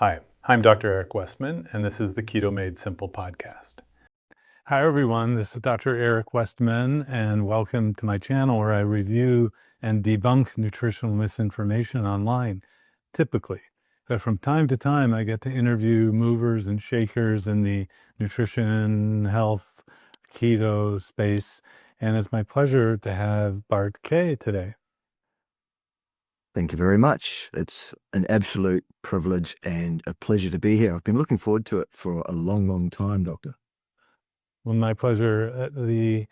Hi, I'm Dr. Eric Westman, and this is the Keto Made Simple podcast. Hi, everyone. This is Dr. Eric Westman, and welcome to my channel where I review and debunk nutritional misinformation online, typically. But from time to time, I get to interview movers and shakers in the nutrition, health, keto space, and it's my pleasure to have Bart Kay today. Thank you very much. It's an absolute privilege and a pleasure to be here. I've been looking forward to it for a long, long time, Doctor. Well, my pleasure. The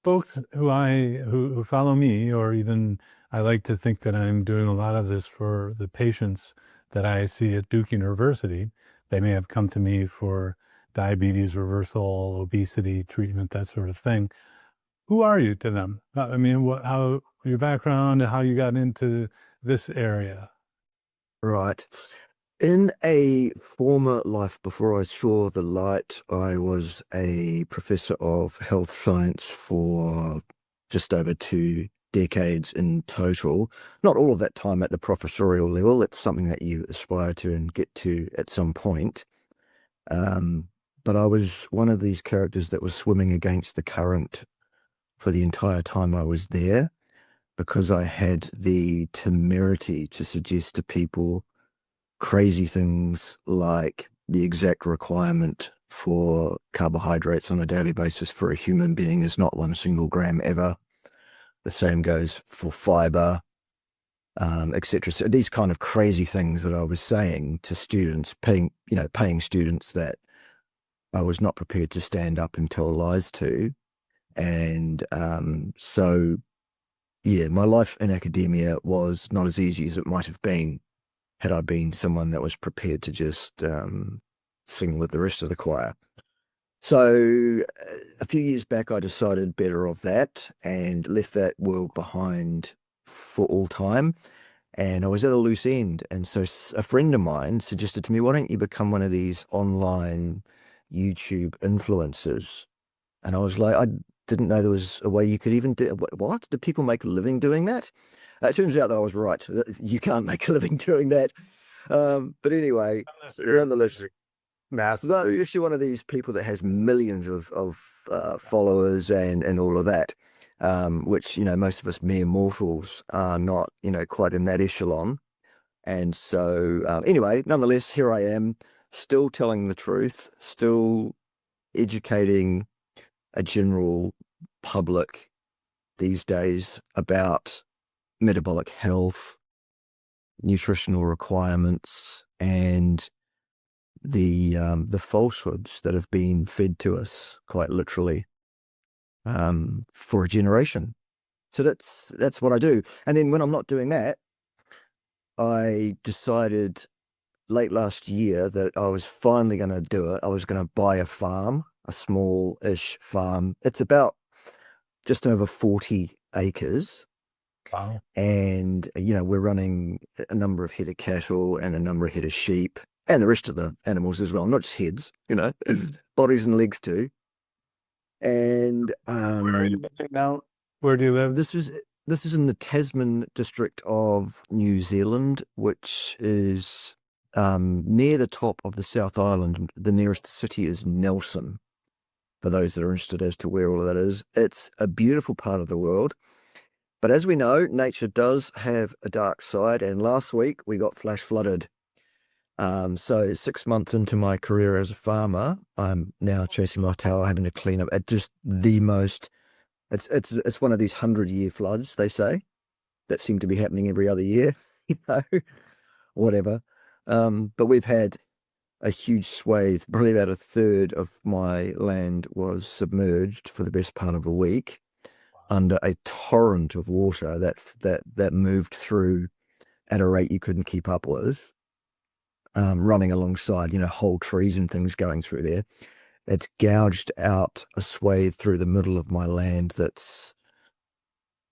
folks who follow me, or even I like to think that I'm doing a lot of this for the patients that I see at Duke University. They may have come to me for diabetes reversal, obesity treatment, that sort of thing. Who are you to them? I mean, how your background, how you got into this area? Right. In a former life before I saw the light, I was a professor of health science for just over 2 decades in total. Not all of that time at the professorial level. It's something that you aspire to and get to at some point. But I was one of these characters that was swimming against the current for the entire time I was there, because I had the temerity to suggest to people crazy things like the exact requirement for carbohydrates on a daily basis for a human being is not 1 single gram ever. The same goes for fiber, etc. So these kind of crazy things that I was saying to students, paying students that I was not prepared to stand up and tell lies to. And so, yeah, my life in academia was not as easy as it might have been had I been someone that was prepared to just sing with the rest of the choir. So a few years back, I decided better of that and left that world behind for all time. And I was at a loose end. And so a friend of mine suggested to me, why don't you become one of these online YouTube influencers? And I was like, I didn't know there was a way you could even do what? Do people make a living doing that? It turns out that I was right. You can't make a living doing that. But anyway, nonetheless, Massive. you're actually one of these people that has millions of followers and all of that, which, most of us mere mortals are not, quite in that echelon. And so, anyway, nonetheless, here I am, still telling the truth, still educating a general public these days about metabolic health, nutritional requirements, and the falsehoods that have been fed to us quite literally for a generation. So that's what I do. And then when I'm not doing that, I decided late last year that I was finally going to do it. I was going to buy a farm, a small-ish farm. It's about just over 40 acres. Wow. And, we're running a number of head of cattle and a number of head of sheep and the rest of the animals as well, not just heads, bodies and legs too. And Where are you living now? Where do you live? this is in the Tasman district of New Zealand, which is near the top of the South Island. The nearest city is Nelson, for those that are interested as to where all of that is. It's a beautiful part of the world. But as we know, nature does have a dark side, and last week we got flash flooded. So 6 months into my career as a farmer, I'm now chasing my tail, having to clean up at just the most. It's one of these 100-year floods, they say, that seem to be happening every other year, whatever. But we've had a huge swathe, probably about a third of my land was submerged for the best part of a week, under a torrent of water that moved through at a rate you couldn't keep up with, running alongside, whole trees and things going through there. It's gouged out a swathe through the middle of my land that's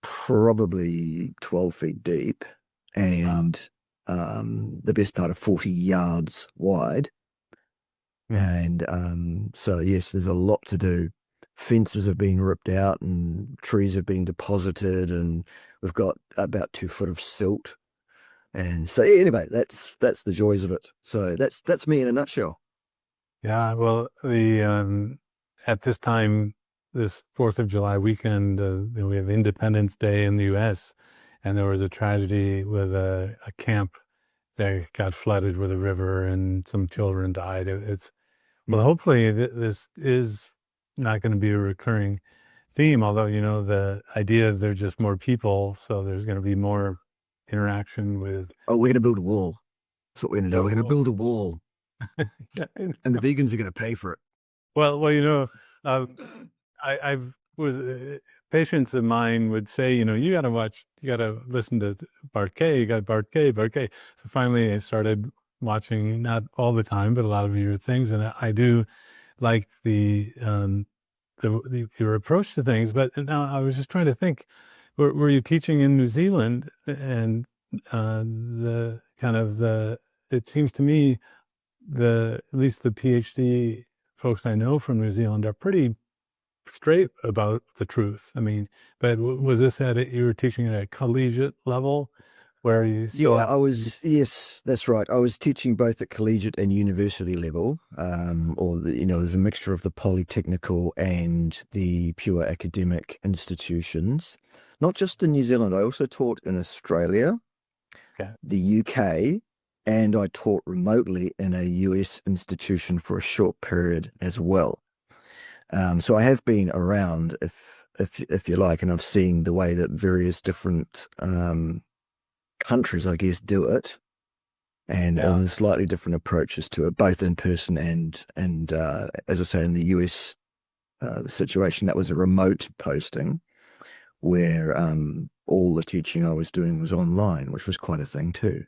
probably 12 feet deep and the best part of 40 yards wide. And so, yes, there's a lot to do. Fences have been ripped out and trees have been deposited, and we've got about 2 foot of silt And so anyway, that's the joys of it. So that's me in a nutshell. Yeah, well, the at this time, this 4th of July weekend, we have Independence Day in the U.S., and there was a tragedy with a camp that got flooded with a river, and some children died. Well, hopefully this is not going to be a recurring theme, although, the idea is there's just more people, so there's going to be more interaction with. Oh, we're going to build a wall. That's what we're going to do. We're going to build a wall, Yeah, and the vegans are going to pay for it. well, um, I've was patients of mine would say, you got to listen to Bart Kay. You got Bart Kay, Bart Kay. So finally, I started watching, not all the time, but a lot of your things, and I do like your approach to things. But now I was just trying to think, were you teaching in New Zealand? And the kind of it seems to me at least the PhD folks I know from New Zealand are pretty straight about the truth. I mean, but was this you were teaching at a collegiate level where you still Yeah, have? yes, that's right. I was teaching both at collegiate and university level, there's a mixture of the polytechnical and the pure academic institutions. Not just in New Zealand, I also taught in Australia, Okay. the UK, and I taught remotely in a US institution for a short period as well. So I have been around, if you like, and I've seen the way that various different countries, I guess, do it, and Yeah. there's slightly different approaches to it, both in person and as I say, in the US situation, that was a remote posting where all the teaching I was doing was online, which was quite a thing too.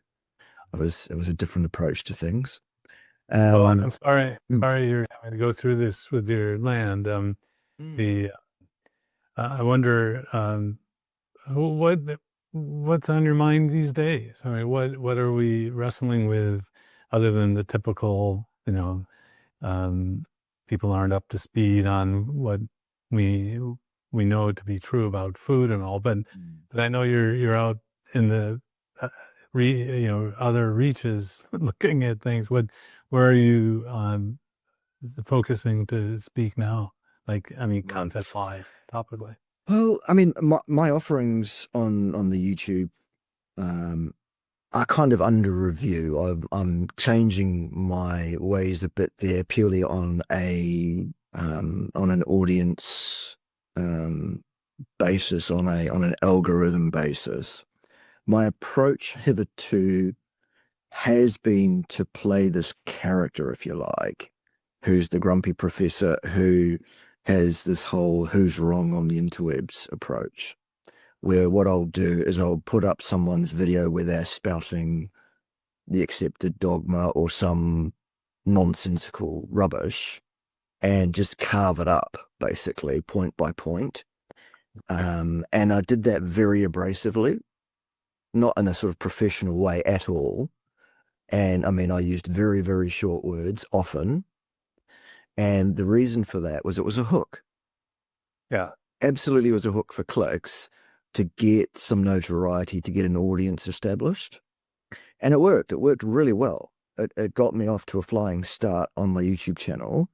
It was a different approach to things. Oh, I'm Mm, sorry you're having to go through this with your land. mm. The I wonder what what's on your mind these days. I mean, what are we wrestling with other than the typical, um, people aren't up to speed on what we we know to be true about food and all. But I know you're out in the uh, other reaches looking at things. Where are you focusing to speak now? Like, I mean, Right. content wise, topically. Well, I mean, my offerings on the YouTube um, are kind of under review. I'm changing my ways a bit there, purely on an audience basis, on an algorithm basis. My approach hitherto has been to play this character, if you like, who's the grumpy professor who has this whole who's wrong on the interwebs approach, where what I'll do is I'll put up someone's video where they're spouting the accepted dogma or some nonsensical rubbish and just carve it up, basically, point by point. And I did that very abrasively, not in a sort of professional way at all. And I mean, I used very, very short words often. And the reason for that was it was a hook. Yeah. Absolutely was a hook for clicks to get some notoriety, to get an audience established. And it worked. It worked really well. It got me off to a flying start on my YouTube channel.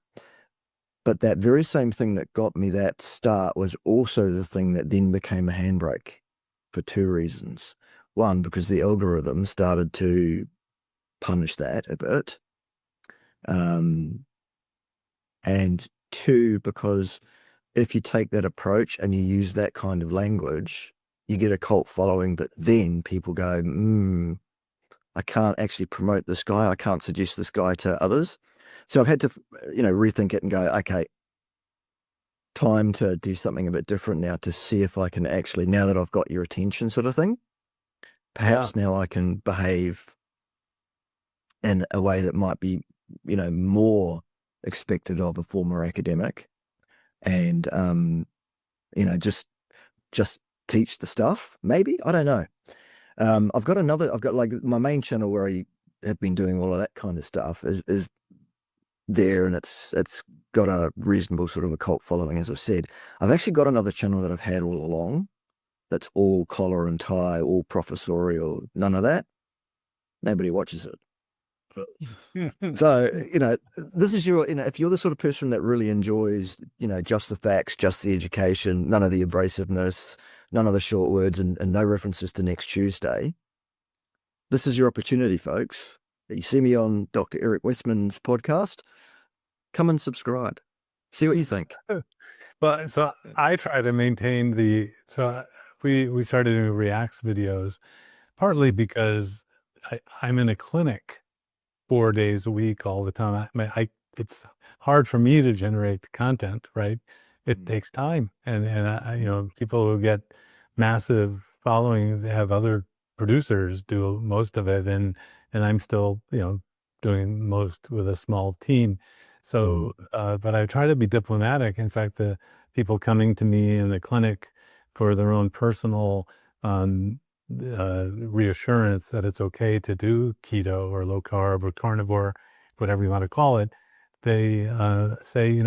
But that very same thing that got me that start was also the thing that then became a handbrake for two reasons. One, because the algorithm started to punish that a bit. And two, because if you take that approach and you use that kind of language, you get a cult following, but then people go, I can't actually promote this guy. I can't suggest this guy to others. So I've had to, rethink it and go, okay, time to do something a bit different now to see if I can actually, now that I've got your attention sort of thing, perhaps now I can behave in a way that might be, more expected of a former academic and, just teach the stuff, maybe. I don't know. I've got like my main channel where I have been doing all of that kind of stuff is there, and it's got a reasonable sort of a cult following, as I said. I've actually got another channel that I've had all along that's all collar and tie, all professorial, none of that. Nobody watches it. So, this is your, if you're the sort of person that really enjoys, just the facts, just the education, none of the abrasiveness, none of the short words, and no references to next Tuesday, this is your opportunity, folks. You see me on Dr. Eric Westman's podcast, come and subscribe. See what you think. Well, so I try to maintain we started doing Reacts videos, partly because I'm in a clinic 4 days a week all the time. It's hard for me to generate the content, right? It takes time, and people who get massive following, they have other producers do most of it, and I'm still doing most with a small team. So, but I try to be diplomatic. In fact, the people coming to me in the clinic for their own personal reassurance that it's okay to do keto or low carb or carnivore, whatever you want to call it, they say,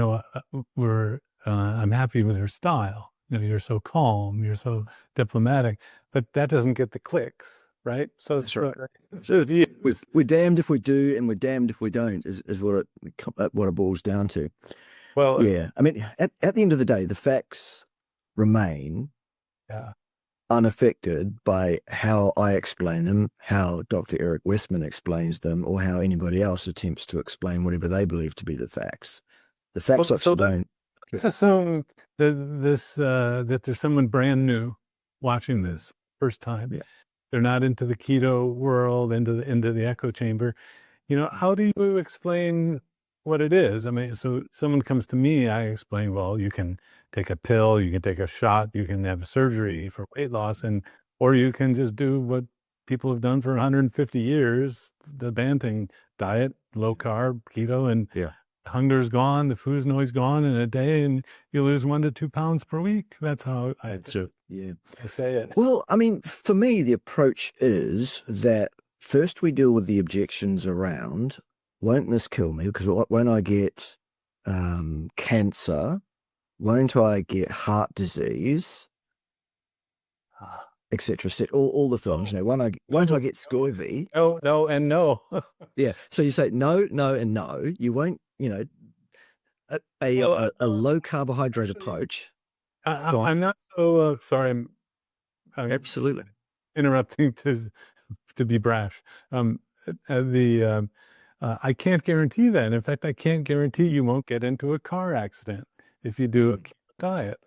I'm happy with your style. You're so calm, you're so diplomatic, but that doesn't get the clicks, right? So That's right. So we're damned if we do, and we're damned if we don't. Is what it boils down to. Well, yeah. I mean, at the end of the day, the facts remain. Yeah. Unaffected by how I explain them, how Dr. Eric Westman explains them, or how anybody else attempts to explain whatever they believe to be the facts. The facts don't. Let's assume that there's someone brand new watching this first time. Yeah. They're not into the keto world, into the echo chamber. How do you explain what it is? I mean, so someone comes to me, I explain, well, you can take a pill, you can take a shot, you can have surgery for weight loss, or you can just do what people have done for 150 years, the Banting diet, low carb, keto, and hunger's gone, the food's noise gone in a day, and you lose 1 to 2 pounds per week. That's how I say it. Well, I mean, for me, the approach is that first we deal with the objections around, won't this kill me? Because won't I get cancer? Won't I get heart disease? Etc. All the films, won't I get scurvy? No, and no. Yeah. So you say no, no, and no. You won't, a low carbohydrate approach. I'm not so sorry. I'm absolutely interrupting to be brash. I can't guarantee that. In fact, I can't guarantee you won't get into a car accident if you do a keto diet.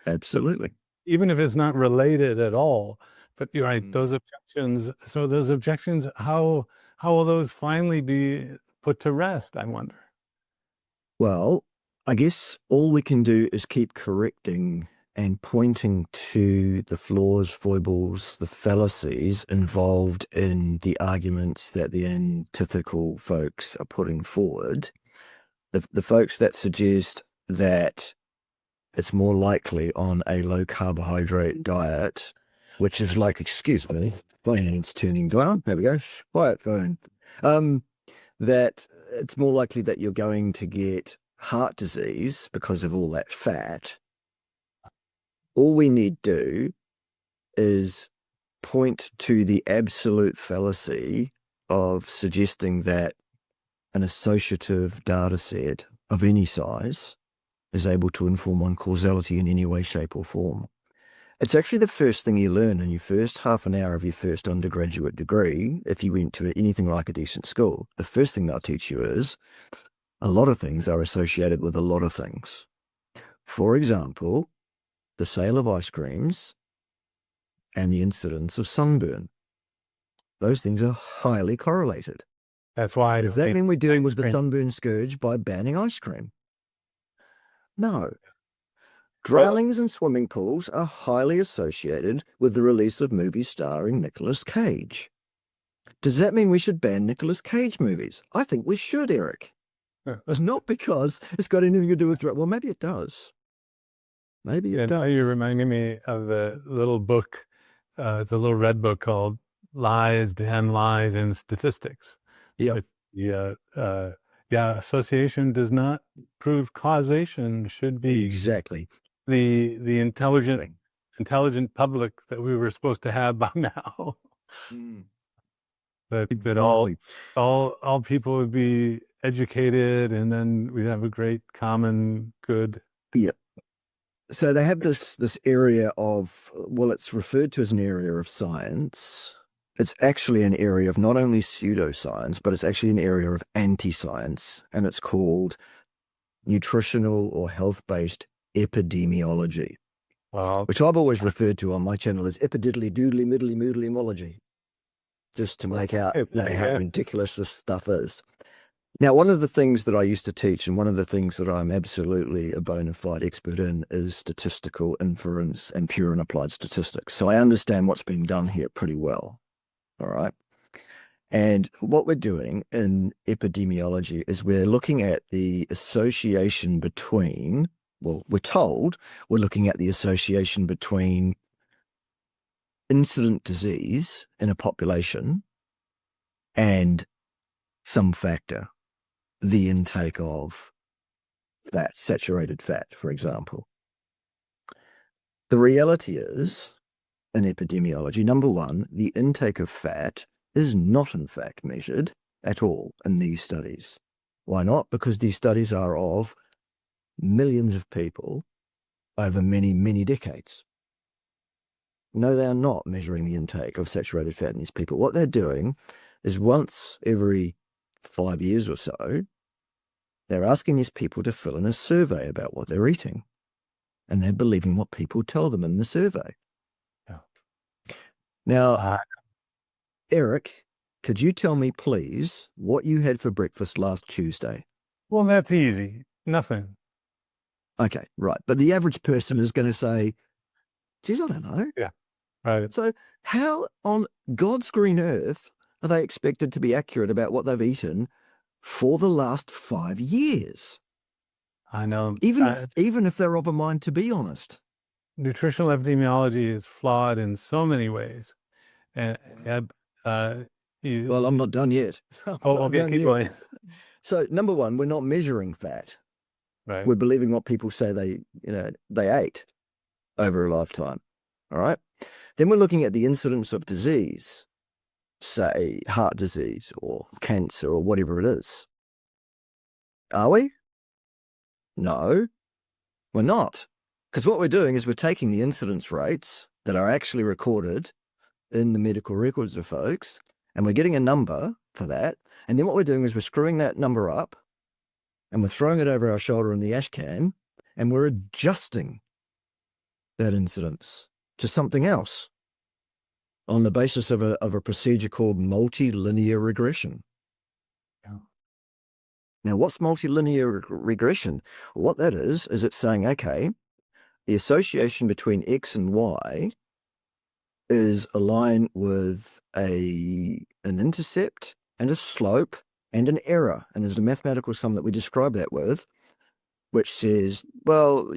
Absolutely. Even if it's not related at all. But you're right. Those objections. So those objections, how will those finally be put to rest, I wonder? Well, I guess all we can do is keep correcting and pointing to the flaws, foibles, the fallacies involved in the arguments that the antithetical folks are putting forward. The folks that suggest that it's more likely on a low carbohydrate diet, which is like, excuse me, phone's turning down. There we go. Quiet phone. That it's more likely that you're going to get heart disease because of all that fat. All we need to do is point to the absolute fallacy of suggesting that an associative data set of any size is able to inform on causality in any way, shape, or form. It's actually the first thing you learn in your first half an hour of your first undergraduate degree. If you went to anything like a decent school, the first thing they'll teach you is a lot of things are associated with a lot of things. For example, the sale of ice creams and the incidence of sunburn. Those things are highly correlated. That's why. Does that mean we're dealing with the sunburn scourge by banning ice cream? No. Drownings in swimming pools are highly associated with the release of movies starring Nicolas Cage. Does that mean we should ban Nicolas Cage movies? I think we should, Eric. Not because it's got anything to do with drugs. Well, maybe it does. Maybe it does. You're reminding me of the little book. It's a little red book called Lies, Damn Lies, and Statistics. Yeah. Association does not prove causation. Should be exactly the intelligent public that we were supposed to have by now. that all people would be educated, and then we'd have a great common good. Yeah. So they have this area of, well, it's referred to as an area of science. It's actually an area of not only pseudoscience, but it's actually an area of anti-science, and it's called nutritional or health-based epidemiology, which I've always referred to on my channel as epididdly doodly middly moodly mology, just to make out how ridiculous this stuff is. Now, one of the things that I used to teach, and one of the things that I'm absolutely a bona fide expert in, is statistical inference and pure and applied statistics. So I understand what's being done here pretty well. All right. And what we're doing in epidemiology is we're looking at the association between, well, we're told we're looking at the association between incident disease in a population and some factor, the intake of fat, saturated fat, for example. The reality is, in epidemiology, number one, the intake of fat is not in fact measured at all in these studies. Why not? Because these studies are of millions of people over many, many decades. No, they are not measuring the intake of saturated fat in these people. What they're doing is once every 5 years or so, they're asking these people to fill in a survey about what they're eating. And they're believing what people tell them in the survey. Yeah. Now, Eric, could you tell me, please, what you had for breakfast last Tuesday? Well, that's easy. Nothing. Okay, right. But the average person is going to say, geez, I don't know. Yeah, right. So how on God's green earth are they expected to be accurate about what they've eaten for the last 5 years? I know. Even if they're of a mind to be honest. Nutritional epidemiology is flawed in so many ways. And well, I'm not done yet. Okay, keep going. So number one, we're not measuring fat. Right. We're believing what people say they ate over a lifetime. All right. Then we're looking at the incidence of disease, say heart disease or cancer or whatever it is. Are we? No, we're not. Because what we're doing is we're taking the incidence rates that are actually recorded in the medical records of folks, and we're getting a number for that. And then what we're doing is we're screwing that number up and we're throwing it over our shoulder in the ash can, and we're adjusting that incidence to something else on the basis of a procedure called multilinear regression. Yeah. Now, what's multilinear regression? What that is it's saying, okay, the association between X and Y is a line with an intercept and a slope and an error. And there's a mathematical sum that we describe that with, which says, well,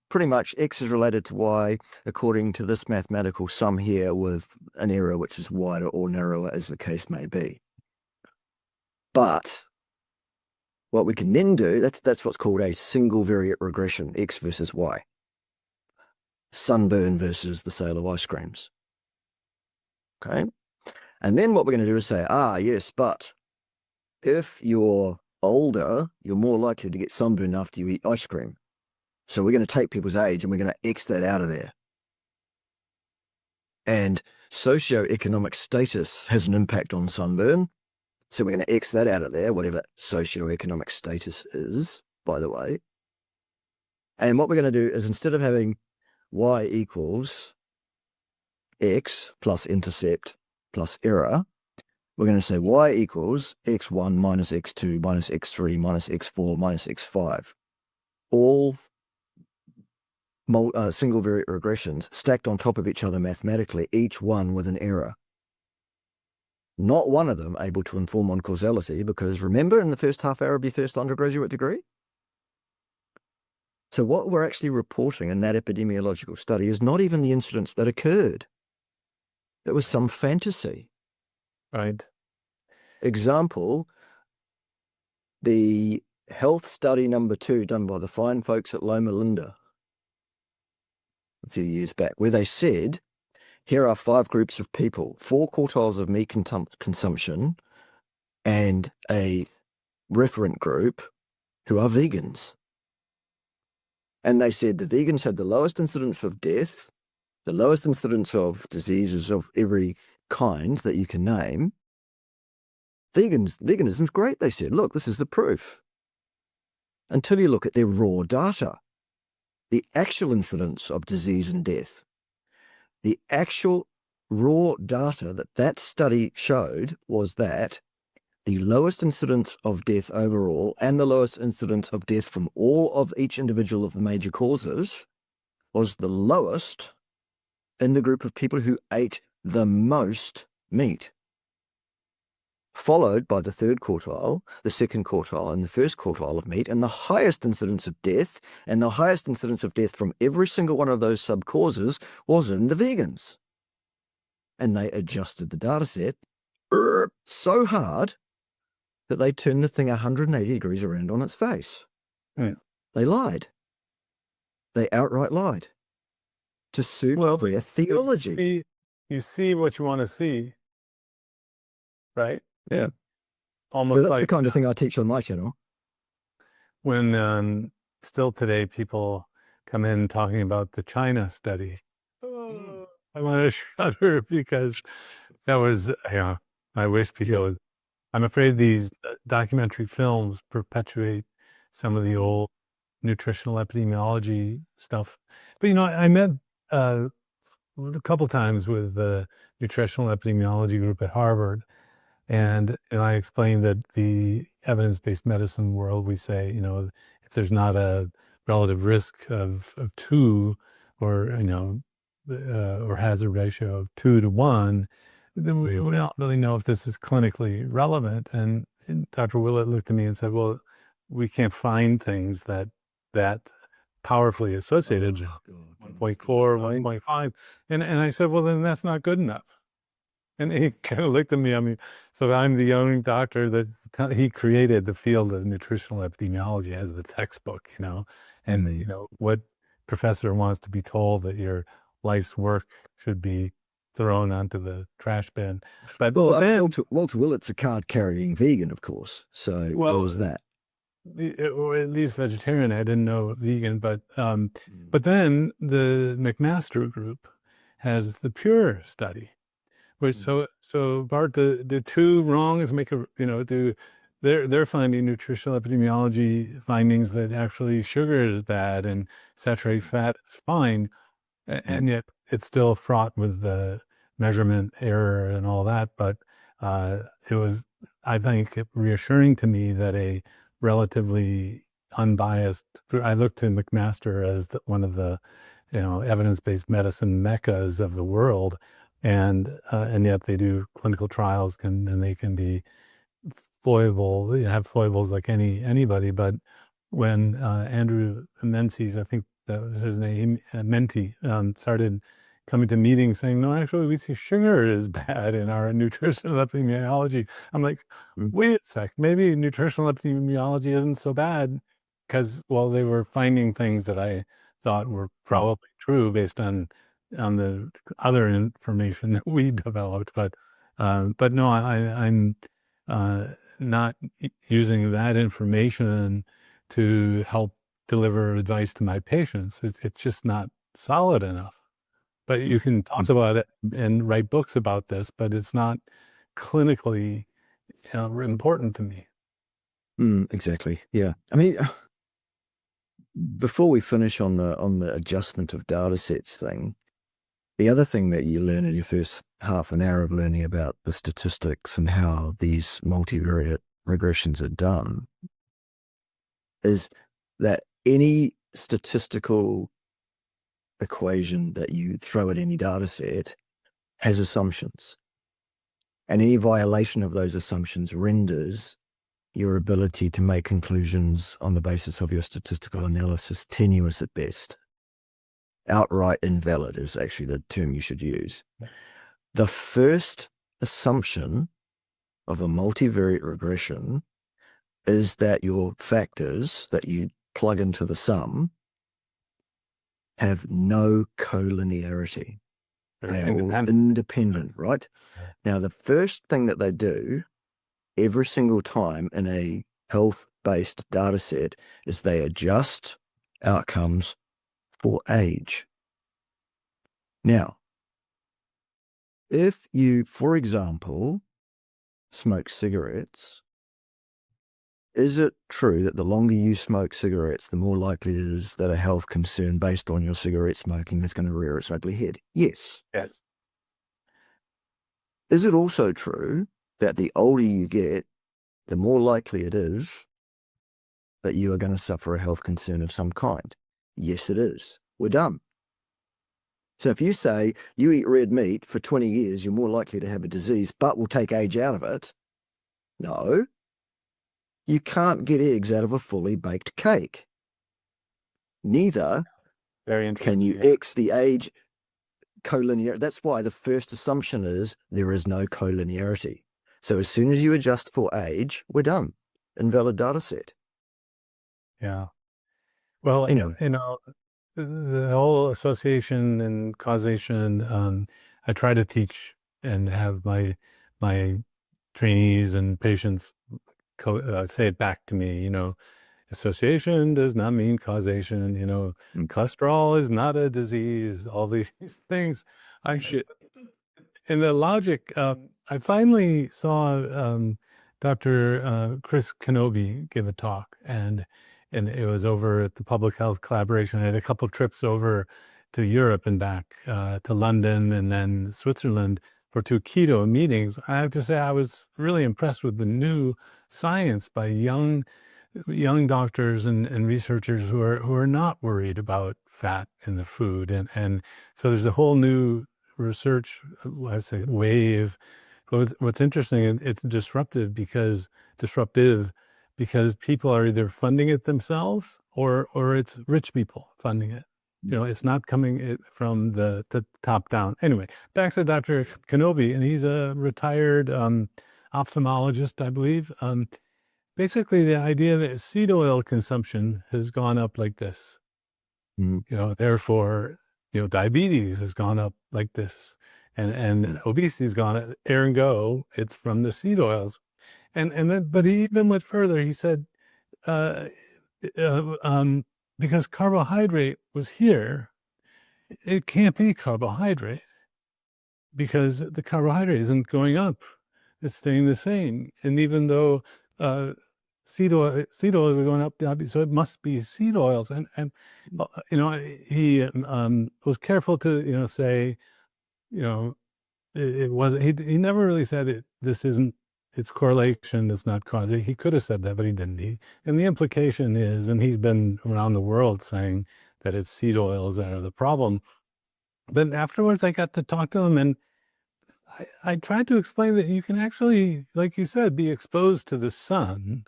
pretty much X is related to Y according to this mathematical sum here with an error which is wider or narrower as the case may be. But what we can then do, that's what's called a single variate regression, X versus Y. Sunburn versus the sale of ice creams. Okay. And then what we're going to do is say, yes, but if you're older, you're more likely to get sunburn after you eat ice cream. So we're going to take people's age and we're going to X that out of there. And socioeconomic status has an impact on sunburn. So we're going to X that out of there, whatever socioeconomic status is, by the way. And what we're going to do is instead of having Y equals X plus intercept plus error, we're going to say Y equals X1 minus X2 minus X3 minus X4 minus X5. All single variate regressions stacked on top of each other mathematically, each one with an error. Not one of them able to inform on causality, because remember in the first half hour of your first undergraduate degree? So what we're actually reporting in that epidemiological study is not even the incidents that occurred. It was some fantasy. Right. Example, the health study number 2 done by the fine folks at Loma Linda a few years back, where they said here are 5 groups of people, 4 quartiles of meat consumption and a referent group who are vegans. And they said the vegans had the lowest incidence of death, the lowest incidence of diseases of every kind that you can name. Veganism's great, they said. Look, this is the proof. Until you look at their raw data, the actual incidence of disease and death. The actual raw data that study showed was that the lowest incidence of death overall and the lowest incidence of death from all of each individual of the major causes was the lowest in the group of people who ate the most meat, followed by the third quartile, the second quartile, and the first quartile of meat, and the highest incidence of death and the highest incidence of death from every single one of those sub-causes was in the vegans. And they adjusted the data set so hard that they turned the thing 180 degrees around on its face. Yeah. They lied. They outright lied to suit their theology. You see what you want to see, right? Yeah. Almost So that's like the kind of thing I teach on my channel. when still today people come in talking about the China study. I want to shudder because that was, I wish people, I'm afraid these documentary films perpetuate some of the old nutritional epidemiology stuff. But, I met a couple times with the nutritional epidemiology group at Harvard. And I explained that the evidence-based medicine world, we say, if there's not a relative risk of 2 or, or hazard ratio of 2 to 1, then we don't really know if this is clinically relevant. And Dr. Willett looked at me and said, well, we can't find things that powerfully associated, 1.4, 1.5. And I said, well, then that's not good enough. And he kind of looked at me, so I'm the young doctor he created the field of nutritional epidemiology as the textbook, and what professor wants to be told that your life's work should be thrown onto the trash bin. But then, Walter Willett's a card-carrying vegan, of course. So what was that? Or at least vegetarian. I didn't know vegan, but then the McMaster group has the Pure study. Which so Bart, the 2 wrongs make they're finding nutritional epidemiology findings that actually sugar is bad and saturated fat is fine, and yet it's still fraught with the measurement error and all that. But it was, I think, reassuring to me that a relatively unbiased, I look to McMaster as one of the evidence-based medicine meccas of the world. And yet they do clinical trials and they can be foible, have foibles like anybody. But when Andrew Menzies, I think that was his name, Menti, started coming to meetings saying, no, actually we see sugar is bad in our nutritional epidemiology. I'm like, wait a sec, maybe nutritional epidemiology isn't so bad because, they were finding things that I thought were probably true based on the other information that we developed, but no, I'm not using that information to help deliver advice to my patients. It's just not solid enough. But you can talk about it and write books about this, but it's not clinically important to me. Exactly. Yeah. Before we finish on the adjustment of data sets thing, the other thing that you learn in your first half an hour of learning about the statistics and how these multivariate regressions are done is that any statistical equation that you throw at any data set has assumptions. And any violation of those assumptions renders your ability to make conclusions on the basis of your statistical analysis tenuous at best. Outright invalid is actually the term you should use. The first assumption of a multivariate regression is that your factors that you plug into the sum have no collinearity. They are all independent, right? Now, the first thing that they do every single time in a health-based data set is they adjust outcomes for age. Now, if you, for example, smoke cigarettes, is it true that the longer you smoke cigarettes, the more likely it is that a health concern based on your cigarette smoking is going to rear its ugly head? Yes. Yes. Is it also true that the older you get, the more likely it is that you are going to suffer a health concern of some kind? Yes, it is. We're done. So if you say you eat red meat for 20 years, you're more likely to have a disease, but we'll take age out of it. No. You can't get eggs out of a fully baked cake. Neither Very interesting. can you X the age collinearity. That's why the first assumption is there is no collinearity. So as soon as you adjust for age, we're done. Invalid data set. Yeah. Well, the whole association and causation, I try to teach and have my trainees and patients say it back to me, association does not mean causation, cholesterol is not a disease, all these things. In the logic, I finally saw Dr. Chris Kenobi give a talk, and it was over at the Public Health Collaboration. I had a couple trips over to Europe and back to London and then Switzerland for 2 keto meetings. I have to say I was really impressed with the new science by young doctors and researchers who are not worried about fat in the food, and so there's a whole new research, I say, wave. What's interesting, it's disruptive because people are either funding it themselves or it's rich people funding it. It's not coming from the top down. Anyway, back to Dr. Kenobi, and he's a retired ophthalmologist, I believe. Basically, the idea that seed oil consumption has gone up like this. Therefore, diabetes has gone up like this, and obesity has gone up. Ergo, it's from the seed oils, but he even went further. He said, because carbohydrate was here, it can't be carbohydrate because the carbohydrate isn't going up; it's staying the same. And even though seed oils are going up, so it must be seed oils. And he was careful to say, it wasn't. He never really said this isn't. It's correlation. It's not causation. He could have said that, but he didn't. And the implication is, and he's been around the world saying that it's seed oils that are the problem. But afterwards, I got to talk to him, and I tried to explain that you can actually, like you said, be exposed to the sun.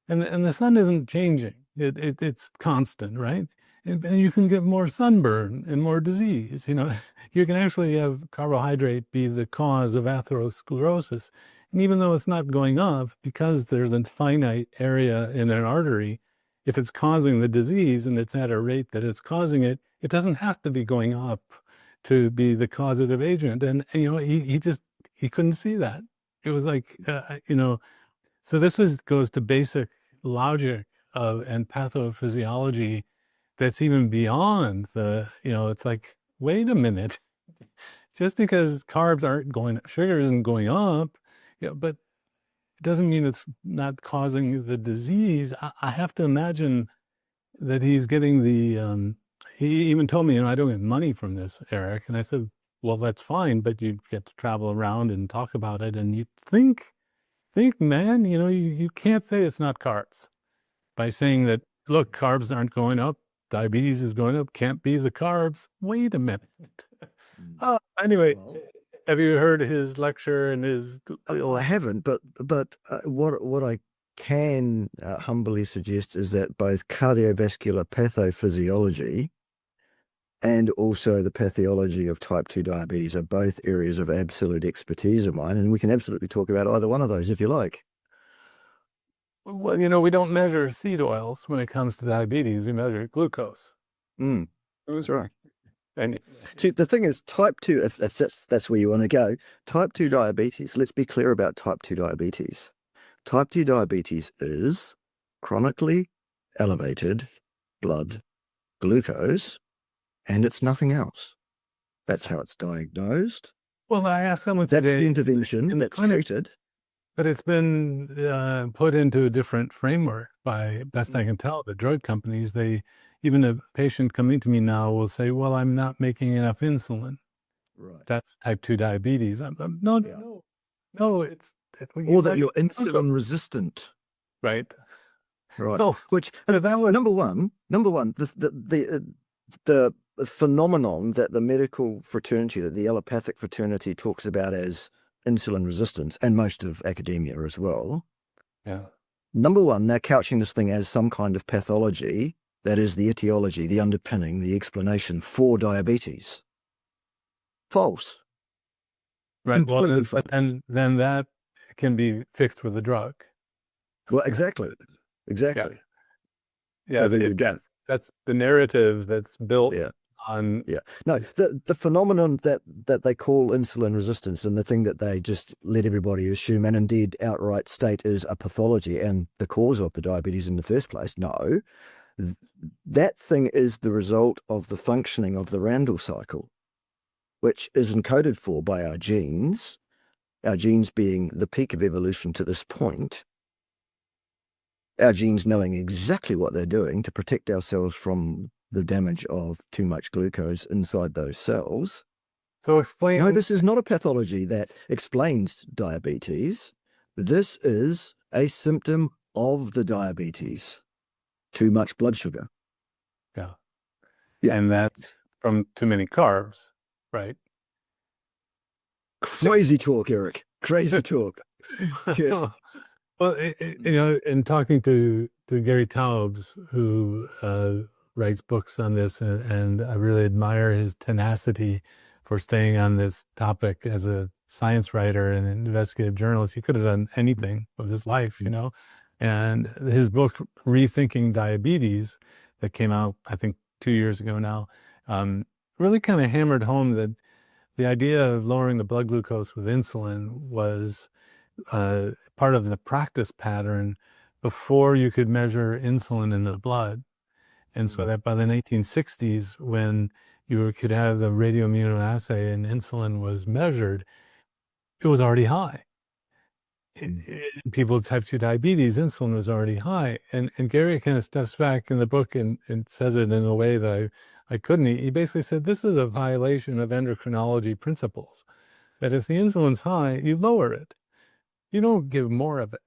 And the sun isn't changing. It's constant, right? And you can get more sunburn and more disease. You can actually have carbohydrate be the cause of atherosclerosis. And even though it's not going up, because there's a finite area in an artery, if it's causing the disease and it's at a rate that it's causing it, it doesn't have to be going up to be the causative agent. And he couldn't see that. It was like, so this goes to basic logic and pathophysiology that's even beyond it's like, wait a minute, just because carbs aren't going, sugar isn't going up, but it doesn't mean it's not causing the disease. I have to imagine that he's getting he even told me, I don't get money from this, Eric. And I said, well, that's fine, but you get to travel around and talk about it. And you think, man, you can't say it's not carbs by saying that, look, carbs aren't going up, diabetes is going up, can't be the carbs. Wait a minute. Anyway, have you heard his lecture and his? Well, I haven't, but what I can humbly suggest is that both cardiovascular pathophysiology and also the pathology of type 2 diabetes are both areas of absolute expertise of mine, and we can absolutely talk about either one of those if you like. Well, we don't measure seed oils when it comes to diabetes. We measure glucose. That's right. And See, the thing is, type 2, if that's where you want to go, type 2 diabetes, let's be clear about type 2 diabetes. Type 2 diabetes is chronically elevated blood glucose, and it's nothing else. That's how it's diagnosed. well, I asked someone That's today the intervention in the that's clinic, treated. but it's been put into a different framework by, best I can tell, the drug companies. Even a patient coming to me now will say, well, I'm not making enough insulin. Right. That's type 2 diabetes. No, Yeah. no, Or that you're insulin resistant. right. Right. No, Which, but that was, number one, the phenomenon that the medical fraternity, that the allopathic fraternity talks about as insulin resistance, and most of academia as well. yeah. Number one, they're couching this thing as some kind of pathology that is the etiology, the underpinning, the explanation for diabetes. Right. False. Well, Completely false. then that can be fixed with a drug. Well, exactly. Exactly. Yeah. So there you go. That's the narrative that's built Yeah. on. Yeah. No, the phenomenon that they call insulin resistance, and the thing that they just let everybody assume and indeed outright state is a pathology and the cause of the diabetes in the first place. No, that thing is the result of the functioning of the Randall cycle, which is encoded for by our genes being the peak of evolution to this point. Our genes knowing exactly what they're doing to protect ourselves from the damage of too much glucose inside those cells. So explain. No, this is not a pathology that explains diabetes. This is a symptom of the diabetes. Too much blood sugar. Yeah. Yeah. And that's from too many carbs, right? Crazy talk, Eric. Crazy talk. Yeah. Well, in talking to Gary Taubes, who writes books on this, and I really admire his tenacity for staying on this topic as a science writer and an investigative journalist. He could have done anything with his life, and his book, Rethinking Diabetes, that came out, I think, 2 years ago now, really kind of hammered home that the idea of lowering the blood glucose with insulin was part of the practice pattern before you could measure insulin in the blood. And so that by the 1960s, when you could have the radioimmunoassay and insulin was measured, it was already high. People with type 2 diabetes, insulin was already high. And Gary kind of steps back in the book and says it in a way that I couldn't. He basically said, this is a violation of endocrinology principles, that if the insulin's high, you lower it. You don't give more of it.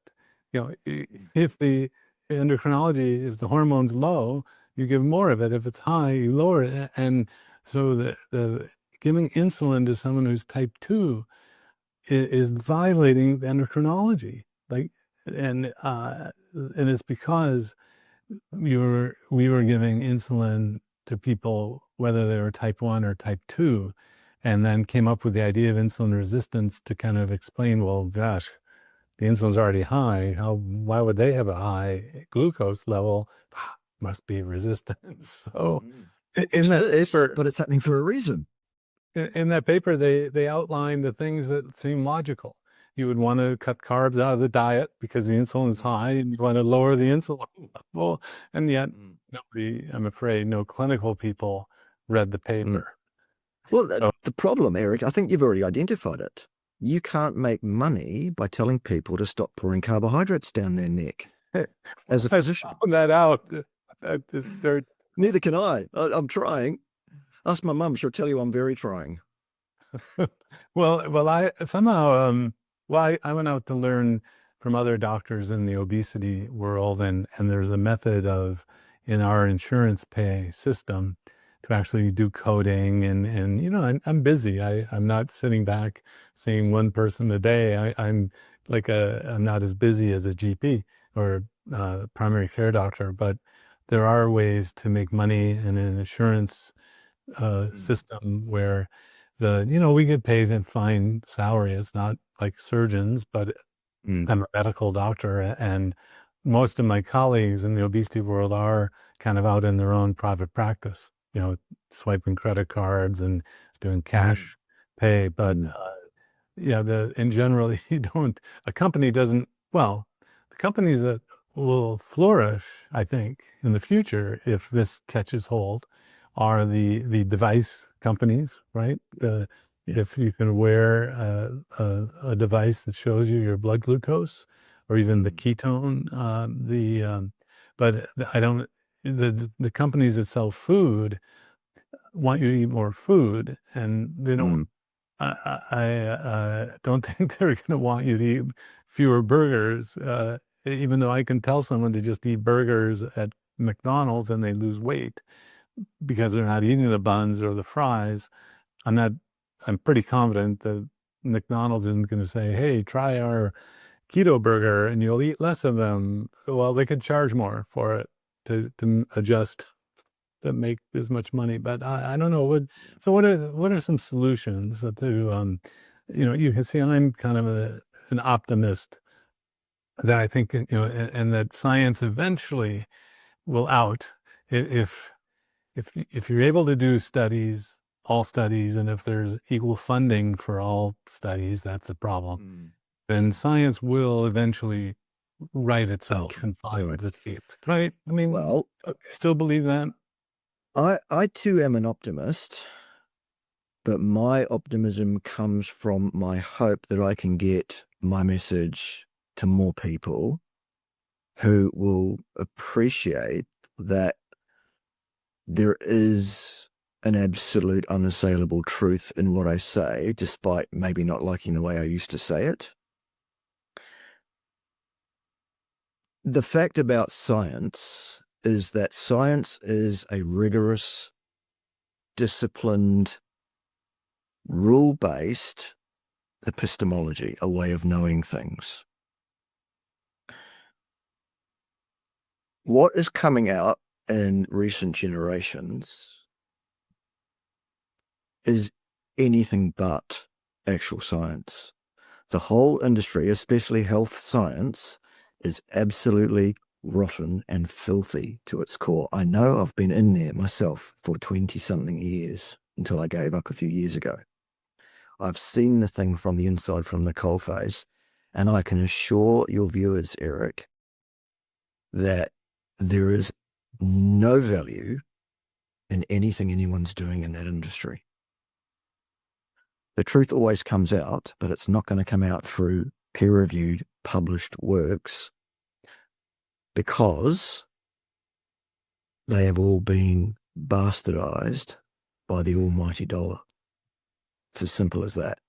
If the endocrinology, if the hormone's low, you give more of it. If it's high, you lower it. And so the giving insulin to someone who's type 2 is violating the endocrinology. And it's because we were giving insulin to people, whether they were type 1 or type 2, and then came up with the idea of insulin resistance to kind of explain, well, gosh, the insulin's already high. Why would they have a high glucose level? Must be resistance. So in that paper, but it's happening for a reason. In that paper, they outline the things that seem logical. You would want to cut carbs out of the diet because the insulin is high, and you want to lower the insulin level. And yet, nobody, I'm afraid, no clinical people read the paper. Well, the problem, Eric, I think you've already identified it. You can't make money by telling people to stop pouring carbohydrates down their neck. As a physician, found that out. Neither can I. I'm trying. Ask my mum; she'll tell you I'm very trying. Well, I somehow, I went out to learn from other doctors in the obesity world, and there's a method in our insurance pay system to actually do coding, and I'm busy. I'm not sitting back seeing one person a day. I'm not as busy as a GP or primary care doctor, but there are ways to make money in an insurance system where we get paid a fine salary. It's not like surgeons, but I'm a medical doctor, and most of my colleagues in the obesity world are kind of out in their own private practice, swiping credit cards and doing cash pay. But in general, a company doesn't, well, the companies that will flourish, I think, in the future, if this catches hold, are the device companies, right? If you can wear a device that shows you your blood glucose or even the ketone, but I don't, the companies that sell food want you to eat more food, and they don't, I don't think they're going to want you to eat fewer burgers, even though I can tell someone to just eat burgers at McDonald's and they lose weight because they're not eating the buns or the fries. I'm pretty confident that McDonald's isn't going to say, hey, try our keto burger and you'll eat less of them. Well, they could charge more for it to adjust to make as much money. But I don't know. What are some solutions to, you can see I'm kind of an optimist that I think, and that science eventually will out if you're able to do studies, all studies, and if there's equal funding for all studies, that's a problem. Then science will eventually right itself and find its feet, right? I mean, well, still believe that? I too am an optimist, but my optimism comes from my hope that I can get my message to more people who will appreciate that there is an absolute unassailable truth in what I say, despite maybe not liking the way I used to say it. The fact about science is that science is a rigorous, disciplined, rule-based epistemology, a way of knowing things. What is coming out in recent generations is anything but actual science. The whole industry, especially health science, is absolutely rotten and filthy to its core. I know I've been in there myself for 20-something years until I gave up a few years ago. I've seen the thing from the inside, from the coalface, and I can assure your viewers, Eric, that there is no value in anything anyone's doing in that industry. The truth always comes out, but it's not going to come out through peer-reviewed, published works because they have all been bastardized by the almighty dollar. It's as simple as that.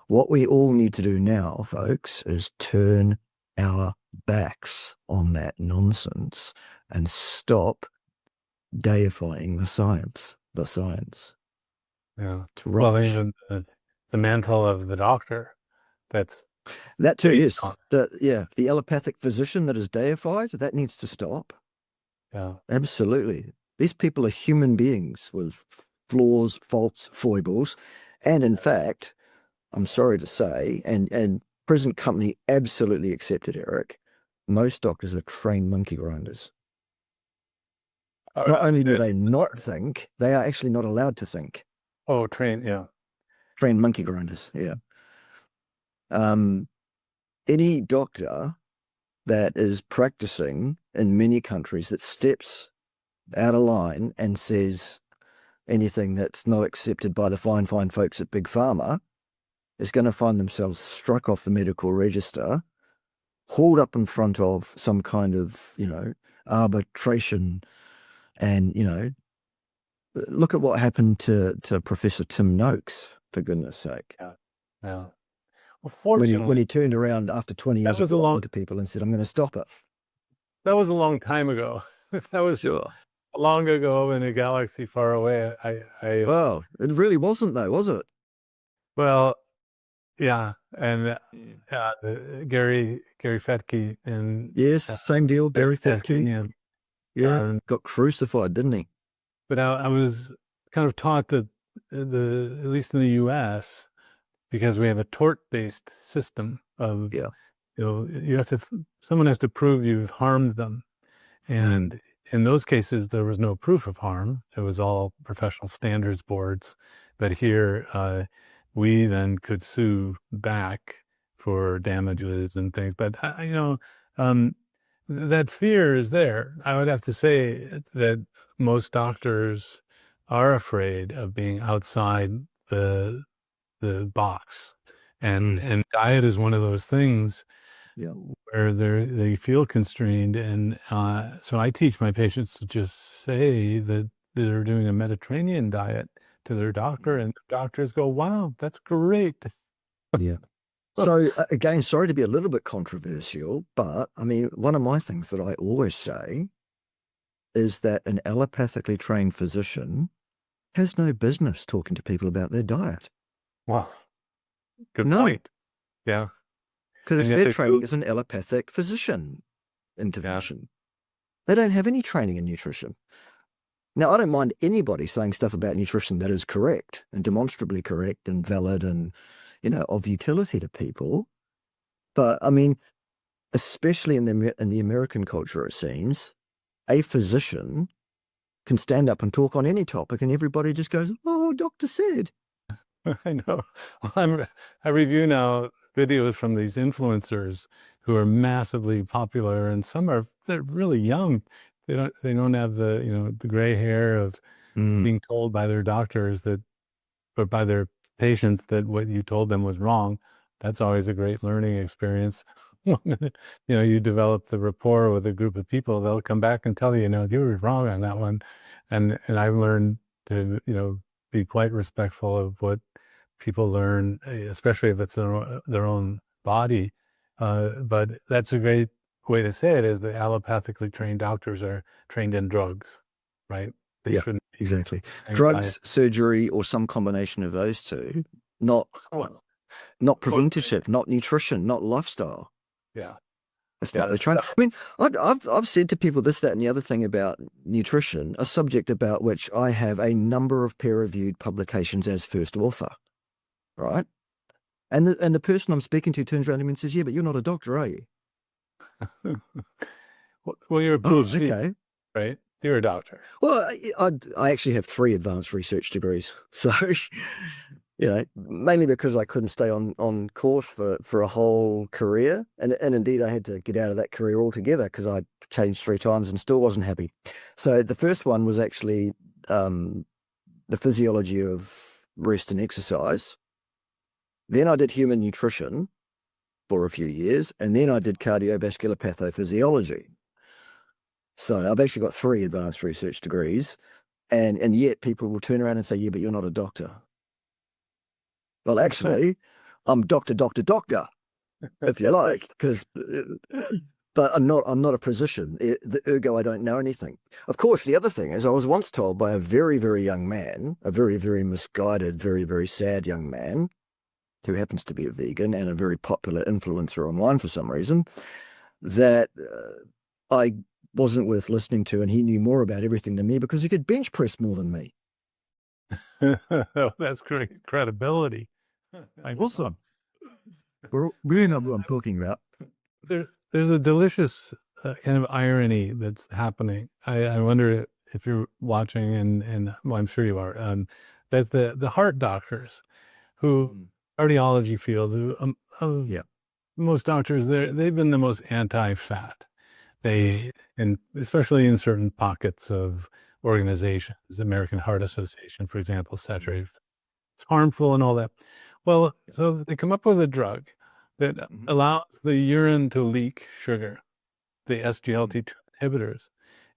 What we all need to do now, folks, is turn our backs on that nonsense and stop deifying the science. The science. Yeah. Well, even the mantle of the doctor. That too, yes. The allopathic physician that is deified, that needs to stop. Yeah. Absolutely. These people are human beings with flaws, faults, foibles. And in fact, I'm sorry to say, and present company absolutely accepted, Eric, most doctors are trained monkey grinders. Not only do they not think, they are actually not allowed to think. Oh, trained monkey grinders, yeah. Any doctor that is practicing in many countries that steps out of line and says anything that's not accepted by the fine folks at Big Pharma is going to find themselves struck off the medical register, hauled up in front of some kind of, arbitration. And, look at what happened to Professor Tim Noakes, for goodness sake. Yeah. Well, fortunately, when he turned around after 20 years of talking to people and said, I'm going to stop it. That was a long time ago. That was long ago in a galaxy far away. Well, it really wasn't though, was it? Well, yeah. And Gary Fettke and yes, same deal. Gary Fettke. Yeah, got crucified, didn't he? But I was kind of taught that at least in the U.S., because we have a tort-based system of, someone has to prove you've harmed them, and in those cases, there was no proof of harm. It was all professional standards boards. But here, we then could sue back for damages and things. But, that fear is there. I would have to say that most doctors are afraid of being outside the box. And diet is one of those things Yeah. where they feel constrained. And so I teach my patients to just say that they're doing a Mediterranean diet to their doctor, and doctors go, wow, that's great. Yeah. So again, sorry to be a little bit controversial, but I mean, one of my things that I always say is that an allopathically trained physician has no business talking to people about their diet. Wow. Good No. point. Yeah. Because And yet their they training do. is an allopathic physician intervention. They don't have any training in nutrition. Now, I don't mind anybody saying stuff about nutrition that is correct and demonstrably correct and valid and, of utility to people. But I mean, especially in the American culture, it seems, a physician can stand up and talk on any topic and everybody just goes, oh, doctor said. I know. Well, I review now videos from these influencers who are massively popular, and they're really young. They don't have the gray hair of being told by their doctors that, or by their patients, that what you told them was wrong. That's always a great learning experience. You develop the rapport with a group of people, they'll come back and tell you, you were wrong on that one. And I've learned to, be quite respectful of what people learn, especially if it's their own body. But that's a great way to say it, is the allopathically trained doctors are trained in drugs, right? They Yeah, shouldn't be exactly. trained Drugs, surgery, or some combination of those two, not preventative, not nutrition, not lifestyle. Yeah. That's not the trend. I mean, I've said to people this, that, and the other thing about nutrition, a subject about which I have a number of peer-reviewed publications as first author, right? And the person I'm speaking to turns around to me and says, "Yeah, but you're not a doctor, are you?" Well, you're a PhD, okay. right? You're a doctor. Well, I actually have 3 advanced research degrees, so mainly because I couldn't stay on course for a whole career, and indeed I had to get out of that career altogether because I changed 3 times and still wasn't happy. So the first one was actually the physiology of rest and exercise. Then I did human nutrition for a few years, and then I did cardiovascular pathophysiology. So I've actually got 3 advanced research degrees, and yet people will turn around and say, "Yeah, but you're not a doctor." Well, actually, I'm doctor, if you like, but I'm not a physician. Ergo, I don't know anything. Of course, the other thing is, I was once told by a very, very young man, a very, very misguided, very, very sad young man, who happens to be a vegan and a very popular influencer online for some reason, that I wasn't worth listening to, and he knew more about everything than me because he could bench press more than me. That's great credibility. Awesome. We know what I'm talking about. There's a delicious kind of irony that's happening. I wonder if you're watching, and well, I'm sure you are, that the heart doctors, who cardiology field, who most doctors, they've been the most anti-fat. And especially in certain pockets of organizations, the American Heart Association, for example, saturated it's harmful and all that. Well, so they come up with a drug that allows the urine to leak sugar, the SGLT2 inhibitors.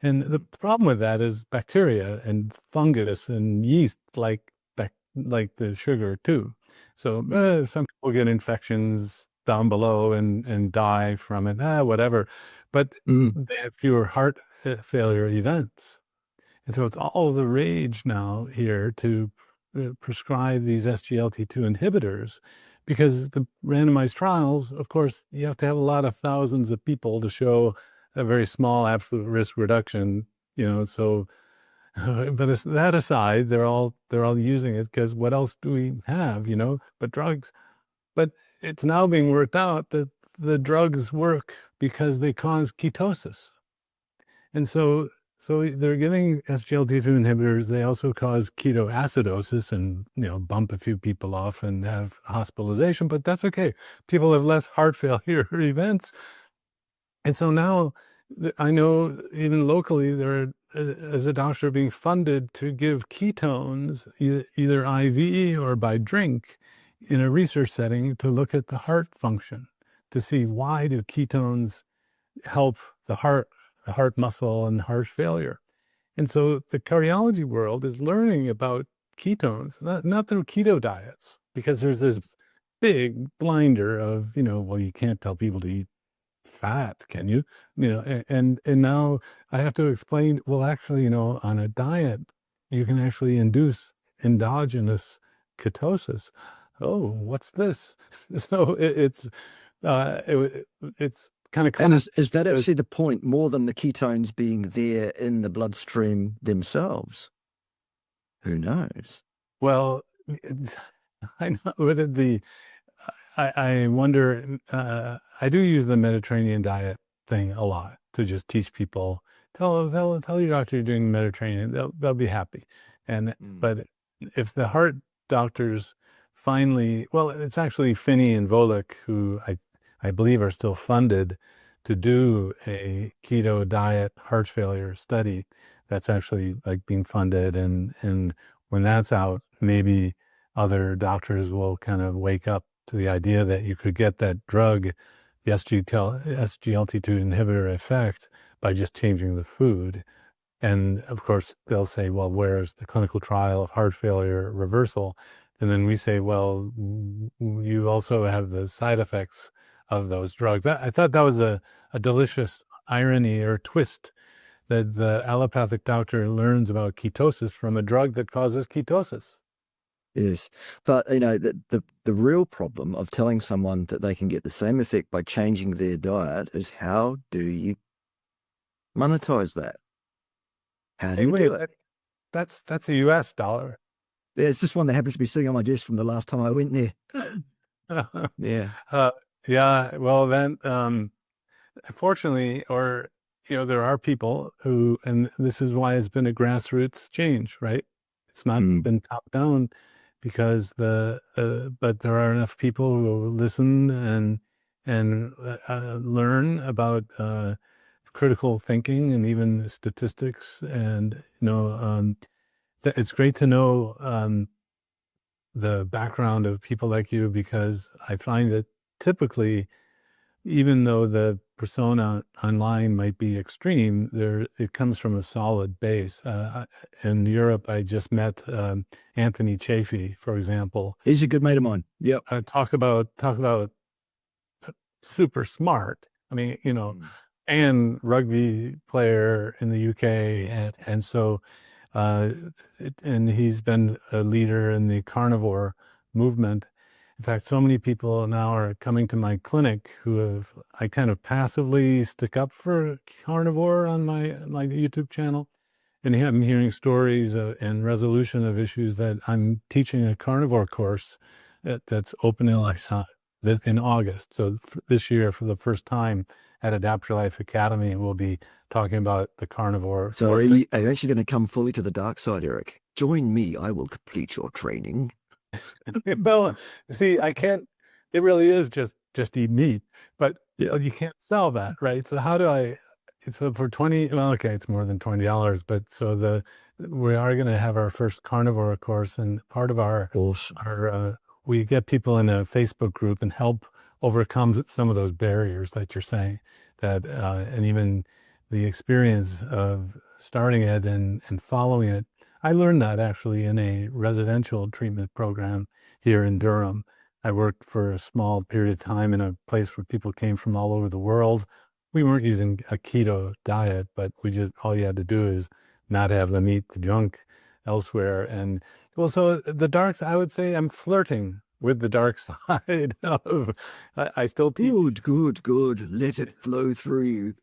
And the problem with that is bacteria and fungus and yeast like the sugar too. So some people get infections down below and die from it, whatever. But they have fewer heart failure events. And so it's all the rage now here to prescribe these SGLT2 inhibitors, because the randomized trials, of course, you have to have a lot of thousands of people to show a very small absolute risk reduction, so but that aside, they're all using it because what else do we have, but drugs. But it's now being worked out that the drugs work because they cause ketosis. And so So they're giving SGLT2 inhibitors. They also cause ketoacidosis and, bump a few people off and have hospitalization, but that's okay. People have less heart failure events. And so now I know even locally there as a doctor being funded to give ketones either IV or by drink in a research setting to look at the heart function, to see why do ketones help the heart muscle and heart failure. And so the cardiology world is learning about ketones, not through keto diets, because there's this big blinder of, well, you can't tell people to eat fat, can you? And now I have to explain, well, actually, on a diet, you can actually induce endogenous ketosis. Oh, what's this? So it's kind of And is that actually the point, more than the ketones being there in the bloodstream themselves? Who knows? well, I know I wonder, I do use the Mediterranean diet thing a lot to just teach people, tell your doctor you're doing Mediterranean, they'll be happy. But if the heart doctors finally, well, it's actually Finney and Volek who I believe are still funded to do a keto diet heart failure study that's actually like being funded. And when that's out, maybe other doctors will kind of wake up to the idea that you could get that drug, the SGLT2 inhibitor effect, by just changing the food. And of course, they'll say, well, where's the clinical trial of heart failure reversal? And then we say, well, you also have the side effects of those drugs. I thought that was a delicious irony or twist, that the allopathic doctor learns about ketosis from a drug that causes ketosis. Yes, but the real problem of telling someone that they can get the same effect by changing their diet is, how do you monetize that? How do you do it? That's a US dollar. Yeah, it's just one that happens to be sitting on my desk from the last time I went there. Yeah. Yeah, well then, fortunately, or, there are people who, and this is why it's been a grassroots change, right? It's not been top down, because but there are enough people who listen and learn about critical thinking and even statistics. And, it's great to know the background of people like you, because I find that typically, even though the persona online might be extreme, it comes from a solid base. In Europe, I just met Anthony Chafee, for example. He's a good mate of mine. Yep. Talk about super smart. I mean, and rugby player in the UK, and so and he's been a leader in the carnivore movement. In fact, so many people now are coming to my clinic I kind of passively stick up for carnivore on my YouTube channel, and I'm hearing stories and resolution of issues that I'm teaching a carnivore course that's open in August. So this year, for the first time at Adapt Your Life Academy, we'll be talking about the carnivore. So are you actually going to come fully to the dark side, Eric? Join me. I will complete your training. Well, see, I can't. It really is just eat meat, but you can't sell that, right? So how do I? So for 20, well, okay, it's more than $20, but so we are going to have our first carnivore course, and part of our we get people in a Facebook group and help overcome some of those barriers that you're saying, that and even the experience of starting it and following it. I learned that actually in a residential treatment program here in Durham. I worked for a small period of time in a place where people came from all over the world. We weren't using a keto diet, but all you had to do is not have them eat the junk elsewhere. And well, so the darks, I would say I'm flirting with the dark side of, I still teach. Good. Let it flow through you.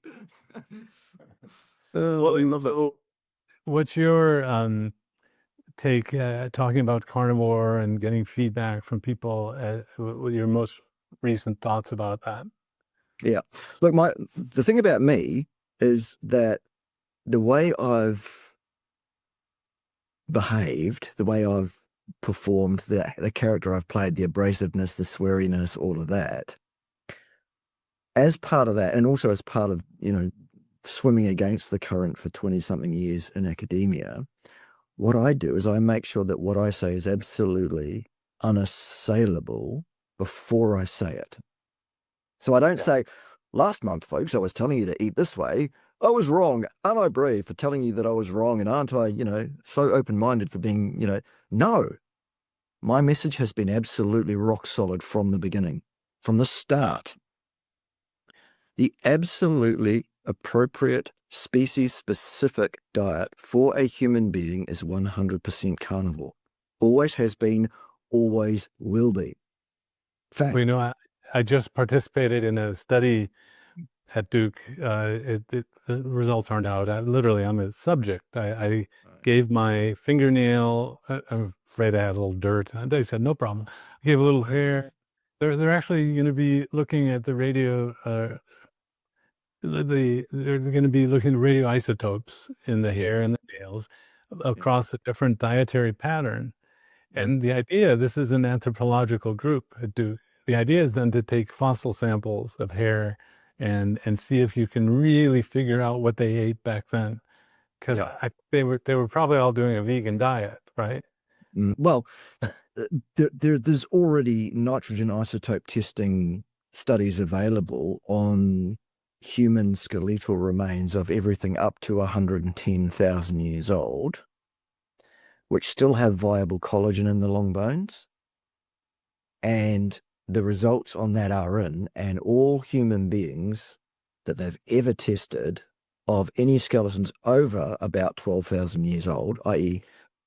Well, I love it. What's your take talking about carnivore and getting feedback from people? What your most recent thoughts about that? Yeah. Look, the thing about me is that the way I've behaved, the way I've performed, the character I've played, the abrasiveness, the sweariness, all of that, as part of that, and also as part of, swimming against the current for 20-something years in academia, what I do is I make sure that what I say is absolutely unassailable before I say it. So I don't say, last month, folks, I was telling you to eat this way. I was wrong. Aren't I brave for telling you that I was wrong? And aren't I, so open-minded for being, no. My message has been absolutely rock solid from the beginning, from the start. The absolutely appropriate species-specific diet for a human being is 100% carnivore. Always has been, always will be. Fact. Well, I just participated in a study at Duke. The results aren't out. Literally, I'm a subject. I gave my fingernail. I'm afraid I had a little dirt. They said, no problem. I gave a little hair. They're actually going to be looking at the radio. They're going to be looking at radioisotopes in the hair and the nails across a different dietary pattern. And the idea, this is an anthropological group at Duke. The idea is then to take fossil samples of hair and see if you can really figure out what they ate back then. Because they were probably all doing a vegan diet, right? Well, there's already nitrogen isotope testing studies available on human skeletal remains of everything up to 110,000 years old, which still have viable collagen in the long bones. And the results on that are in, and all human beings that they've ever tested of any skeletons over about 12,000 years old, i.e.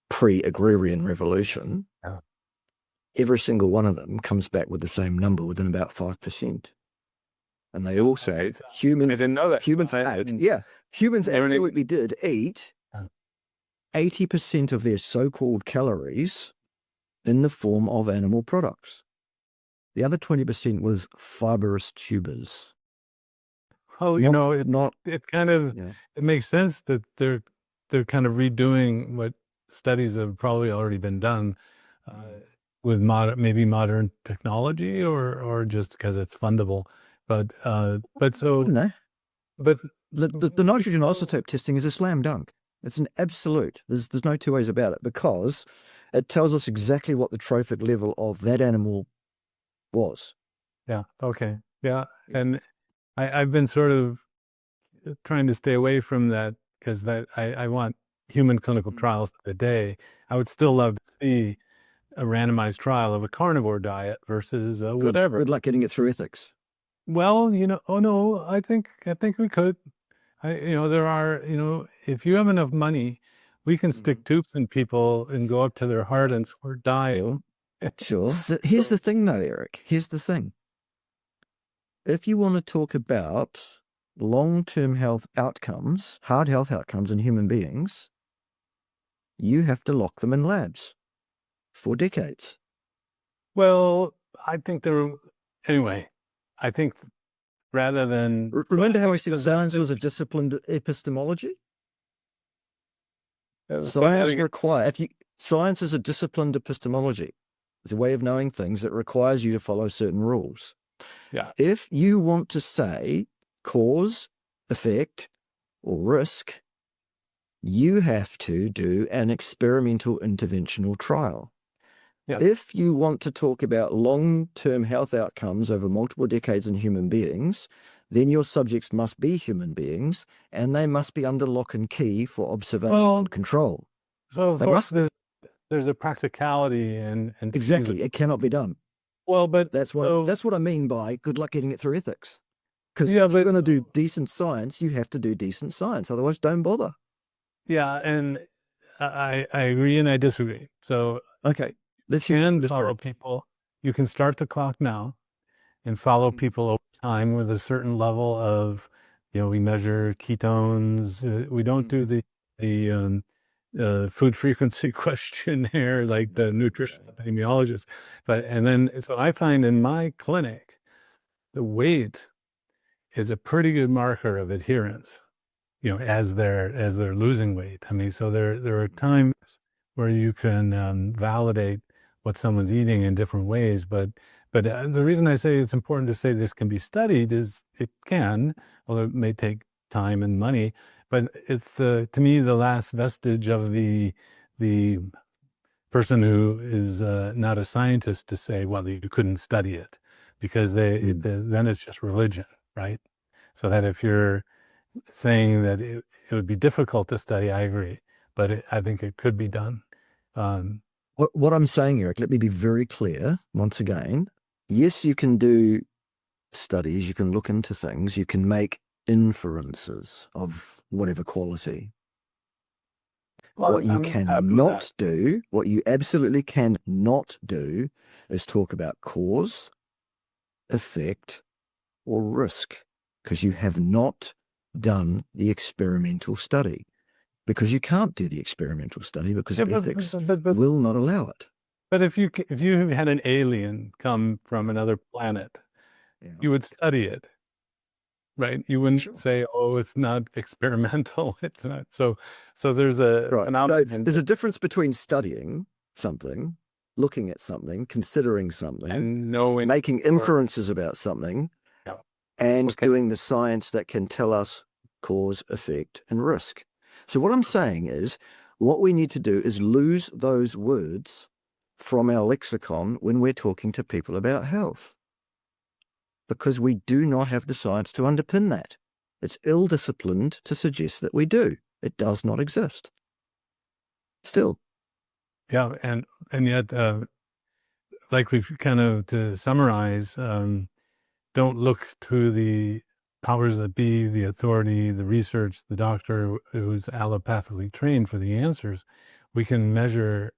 pre-agrarian revolution, every single one of them comes back with the same number within about 5%. And they all say humans, I didn't know that. humans absolutely did eat 80% of their so-called calories in the form of animal products. The other 20% was fibrous tubers. Oh, it kind of, it makes sense that they're kind of redoing what studies have probably already been done with maybe modern technology or just because it's fundable. But the nitrogen isotope testing is a slam dunk. It's an absolute. There's no two ways about it, because it tells us exactly what the trophic level of that animal was. Yeah. Okay. Yeah. And I've been sort of trying to stay away from that because I want human clinical trials today. I would still love to see a randomized trial of a carnivore diet versus whatever. Good luck getting it through ethics. Well, oh no, I think we could. There are, if you have enough money, we can stick tubes in people and go up to their heart and die. Sure. Here's the thing though, Eric. Here's the thing. If you want to talk about long-term health outcomes, hard health outcomes in human beings, you have to lock them in labs for decades. Well, I think anyway, I think rather than... Remember how I said science was a disciplined epistemology? Science is a disciplined epistemology. It's a way of knowing things that requires you to follow certain rules. Yeah. If you want to say cause, effect, or risk, you have to do an experimental interventional trial. Yeah. If you want to talk about long-term health outcomes over multiple decades in human beings, then your subjects must be human beings, and they must be under lock and key for observation and control. So of course there's a practicality and exactly, it cannot be done. Well, but that's what I mean by good luck getting it through ethics. Because if you're going to do decent science, you have to do decent science. Otherwise, don't bother. Yeah, and I agree and I disagree. So okay, let's follow people. You can start the clock now and follow people over time with a certain level of, we measure ketones. We don't do the food frequency questionnaire like the nutritional epidemiologist. And then so I find in my clinic, the weight is a pretty good marker of adherence. as they're losing weight. I mean, so there are times where you can validate what someone's eating in different ways, but the reason I say it's important to say this can be studied is it can, although it may take time and money, but it's to me the last vestige of the person who is not a scientist to say, well, you couldn't study it, because then it's just religion, right? So that if you're saying that it would be difficult to study, I agree, but I think it could be done. What I'm saying, Eric, let me be very clear once again. Yes, you can do studies, you can look into things, you can make inferences of whatever quality. What you cannot do, what you absolutely cannot do, is talk about cause, effect, or risk, because you have not done the experimental study. Because you can't do the experimental study because ethics will not allow it. But if you had an alien come from another planet, you would study it, right? You wouldn't say, "Oh, it's not experimental." It's not. So there's a So there's a difference between studying something, looking at something, considering something, and knowing, making inferences about something, and doing the science that can tell us cause, effect, and risk. So what I'm saying is, what we need to do is lose those words from our lexicon when we're talking to people about health, because we do not have the science to underpin that. It's ill-disciplined to suggest that we do. It does not exist. Still. Yeah, and yet, like we've kind of, to summarize, don't look to the powers that be, the authority, the research, the doctor who's allopathically trained for the answers. We can measure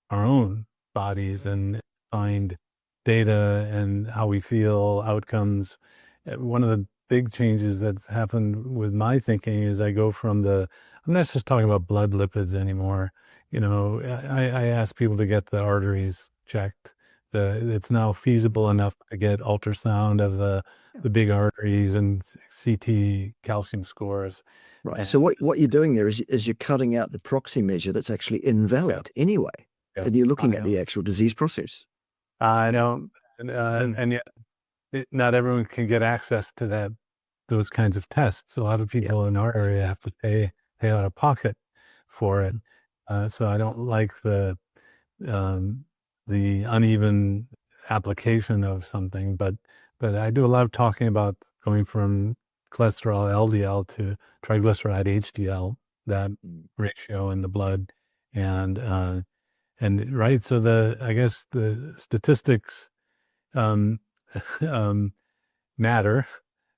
our own bodies and find data and how we feel, outcomes. One of the big changes that's happened with my thinking is I go from I'm not just talking about blood lipids anymore. I ask people to get the arteries checked. It's now feasible enough to get ultrasound of the big arteries and CT calcium scores. Right. And so what you're doing there is you're cutting out the proxy measure that's actually invalid anyway. And you're looking at the actual disease process. I know. And yet not everyone can get access to those kinds of tests. A lot of people in our area have to pay out of pocket for it. So I don't like the uneven application of something, but I do a lot of talking about going from cholesterol LDL to triglyceride HDL, that ratio in the blood, and right. So I guess the statistics matter,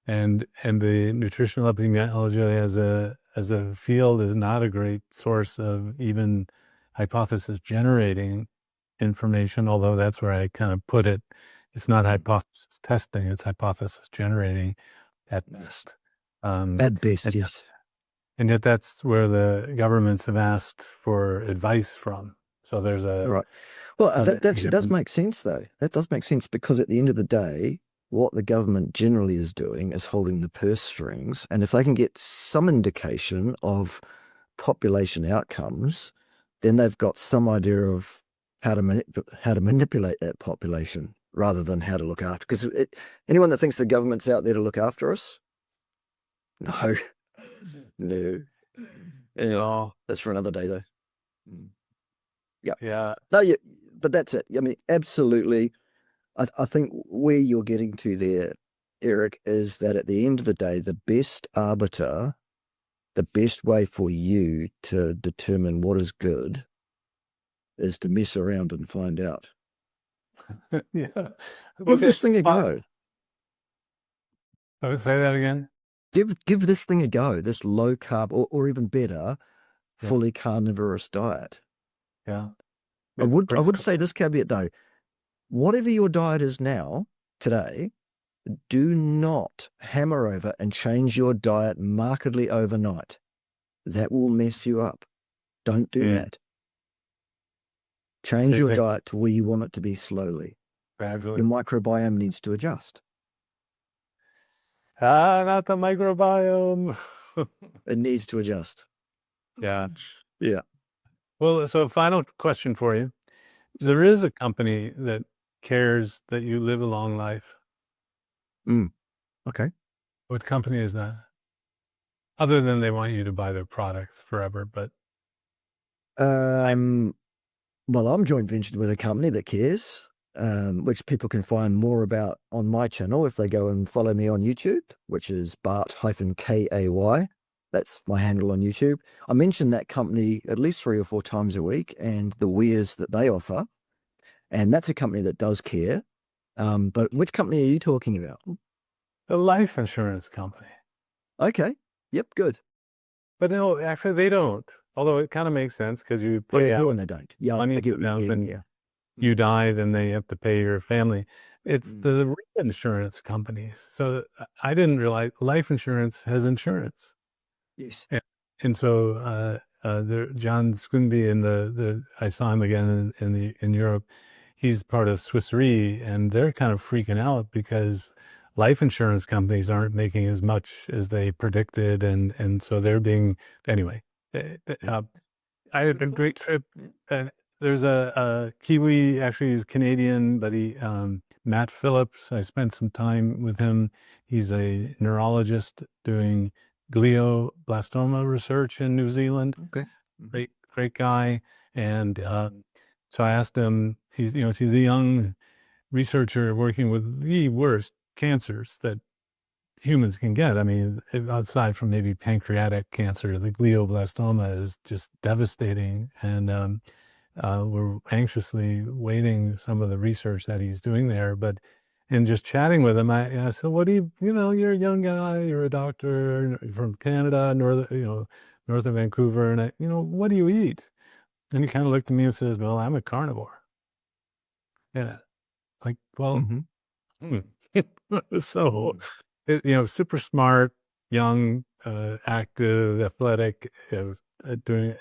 and the nutritional epidemiology as a field is not a great source of even hypothesis generating information, although that's where I kind of put it. It's not hypothesis testing, it's hypothesis generating at best. At best, yes. And yet that's where the governments have asked for advice from. So there's right. Well, that actually does make sense, though. That does make sense, because at the end of the day, what the government generally is doing is holding the purse strings. And if they can get some indication of population outcomes, then they've got some idea of how to manipulate that population rather than how to look after. Because anyone that thinks the government's out there to look after us, no. That's for another day, though. Yeah. No, but that's it. I mean, absolutely. I think where you're getting to there, Eric, is that at the end of the day, the best arbiter, the best way for you to determine what is good is to mess around and find out. Give this thing a go. I would say that again. Give this thing a go, this low carb or even better, fully carnivorous diet. Yeah. I would say this caveat though. Whatever your diet is now, today, do not hammer over and change your diet markedly overnight. That will mess you up. Don't do that. Change your diet to where you want it to be slowly. Gradually. Your microbiome needs to adjust. Not the microbiome. It needs to adjust. Yeah. Yeah. Well, so final question for you. There is a company that cares that you live a long life. Okay. What company is that? Other than they want you to buy their products forever, but I'm joint ventured with a company that cares, which people can find more about on my channel if they go and follow me on YouTube, which is Bart-Kay. That's my handle on YouTube. I mention that company at least 3 or 4 times a week and the wares that they offer. And that's a company that does care. But which company are you talking about? the life insurance company. Okay. Yep. Good. But no, actually they don't. Although it kind of makes sense because you pay Yeah, out and they don't. Yeah, money I get to what you them mean. and Yeah. you die, then they have to pay your family. It's Mm. the reinsurance company. So I didn't realize life insurance has insurance. Yes. And so John Squinby I saw him again in Europe. He's part of Swiss Re, and they're kind of freaking out because life insurance companies aren't making as much as they predicted, and so they're being anyway. I had a great trip. There's a Kiwi, actually he's Canadian, but Matt Phillips. I spent some time with him. He's a neurologist doing glioblastoma research in New Zealand. Okay. Great guy. And so I asked him, he's a young researcher working with the worst cancers that humans can get. I mean, aside from maybe pancreatic cancer, the glioblastoma is just devastating. And we're anxiously waiting some of the research that he's doing there. But in just chatting with him, I said, what do you're a young guy, you're a doctor from Canada, north of Vancouver. And what do you eat? And he kind of looked at me and says, well, I'm a carnivore. Yeah. Like, well, Mm-hmm. so, super smart, young, active, athletic, doing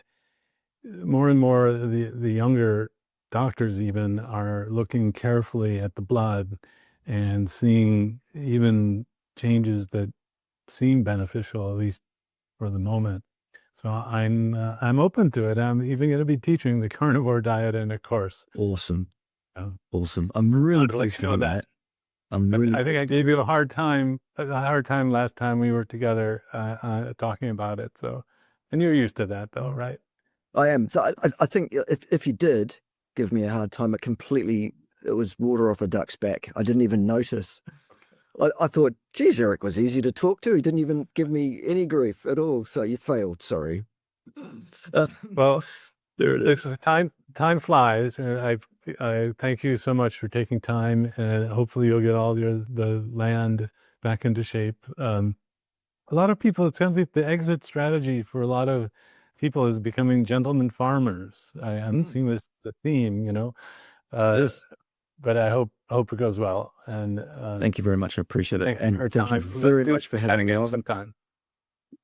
more and more. The younger doctors even are looking carefully at the blood and seeing even changes that seem beneficial, at least for the moment. So I'm open to it. I'm even going to be teaching the carnivore diet in a course. Awesome. So, Awesome. I'm really I'd like pleased to to know hear that. that. I'm But really I think I pleased to gave hear you a hard time last time we were together talking about it. So, and you're used to that though, right? I am. So I think if you did give me a hard time, it was water off a duck's back. I didn't even notice. I thought, geez, Eric was easy to talk to. He didn't even give me any grief at all. So you failed. Sorry. Well, There it is. time flies, and I thank you so much for taking time, and hopefully you'll get all the land back into shape. A lot of people, it's going to be the exit strategy for a lot of people is becoming gentlemen farmers. I'm seeing this as a theme, Yes. but I hope it goes well. And Thank you very much. I appreciate it. thanks And for your thank you time. Let's very do much for it having me again on. sometime.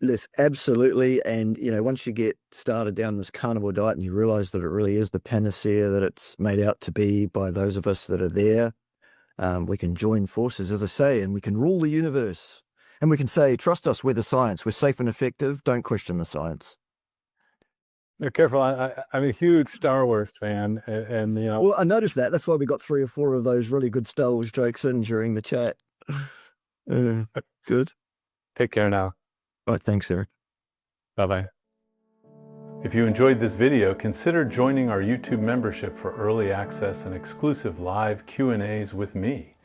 Yes, absolutely. And, once you get started down this carnivore diet and you realize that it really is the panacea that it's made out to be by those of us that are there, we can join forces, as I say, and we can rule the universe. And we can say, trust us, we're the science. We're safe and effective. Don't question the science. Be careful. I'm a huge Star Wars fan, and Well, I noticed that. That's why we got 3 or 4 of those really good Star Wars jokes in during the chat. Good. take care now. All right, thanks, Eric. Bye-bye. If you enjoyed this video, consider joining our YouTube membership for early access and exclusive live Q&As with me.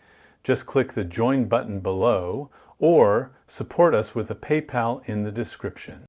Just click the join button below or support us with a PayPal in the description.